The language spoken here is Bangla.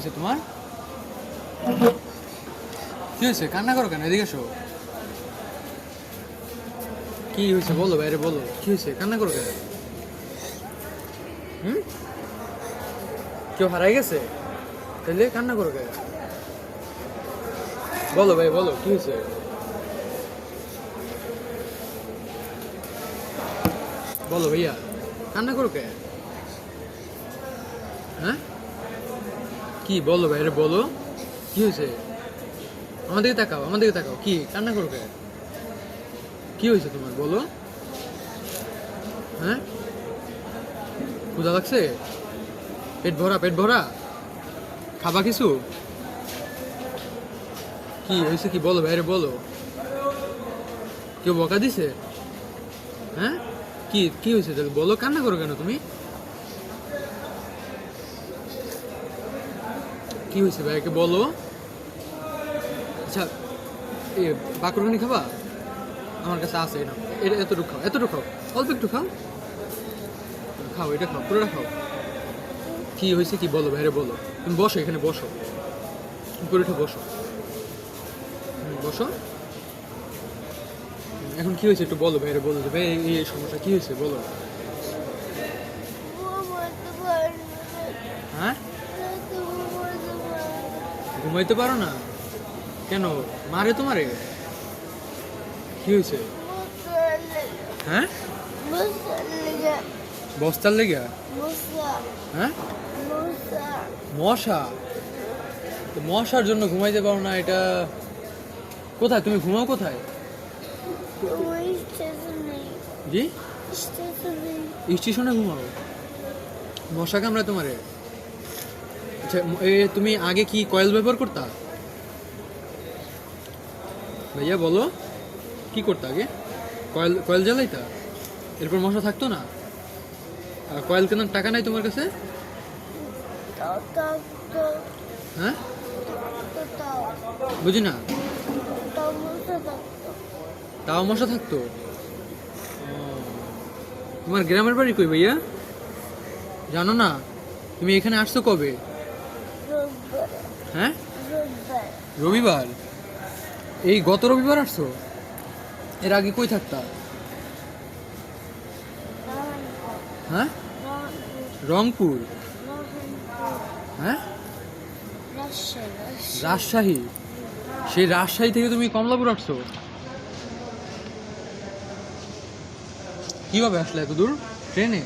হয়েছে তোমার? কি হয়েছে? কান্না করো কেন? এদিকে এসো। কি হয়েছে বলো, বাইরে বলো কি হয়েছে? কান্না করো কেন? হুম, কেউ হারাই গেছে? তাহলে কান্না করো কেন? বলো ভাই, বলো কি হয়েছে? বলো ভাইয়া, কান্না করো কে? হ্যাঁ, কি বলো বাইরে বলো, কি হয়েছে? আমাদেরকে তাকাও, আমাদেরকে তাকাও, কি কান্না করো কে? কি হয়েছে তোমার বলো? হ্যাঁ, ক্ষুধা লাগছে? পেট ভরা, পেট ভরা? খাবা কিছু? কি হয়েছে কি বলো বাইরে বলো? কেউ বকা দিছে? হ্যাঁ, কি কি হয়েছে তাহলে বলো, কান্না করো কেন তুমি? কি হয়েছে ভাইকে বলো। আচ্ছা, এ বাকরখানি খাবা? আমার কাছে আছে, এটা এটা এতটুকু খাও, এতটুকু খাও, অল্প একটু খাও, খাও এটা খাও, পুরোটা খাও। কি হয়েছে কি বলো বাইরে বলো। তুমি বসো, এখানে বসো, উপরে উঠে বসো। বসো। এখন কি হয়েছে একটু বলো বাইরে বলো, যে ভাই এই সমস্যা কি হয়েছে বলো। হ্যাঁ, ঘুমাইতে পারো না কেন? মারে তোমারে? কি হয়েছে? হ্যাঁ, বস্তার লেগে? হ্যাঁ, মশা? তো মশার জন্য ঘুমাইতে পারো না, এটা কোথায় তুমি ঘুমাও কোথায়? জি, স্টেশনে ঘুমাও? মশা কামড়ায় তোমারে? আচ্ছা, তুমি আগে কি কয়েল ব্যবহার করতা? ভাইয়া বলো, কি করতে আগে? কয়েল কয়েল জ্বালাইতা? এরপর মশা থাকতো না? আর কয়েল কেনার টাকা নাই তোমার কাছে? হ্যাঁ, বুঝি না। তাও মশা থাকতো? ও, তোমার গ্রামের বাড়ি কই ভাইয়া? জানো না? তুমি এখানে আসছো কবে? হ্যাঁ, রবিবার? এই গত রবিবার আসছো? এর আগে কই থাকতা? হ্যাঁ, রংপুর? হ্যাঁ, রাজশাহী? সেই রাজশাহী থেকে তুমি কমলাপুর আসছো? কিভাবে আসলে এত দূর? ট্রেনে?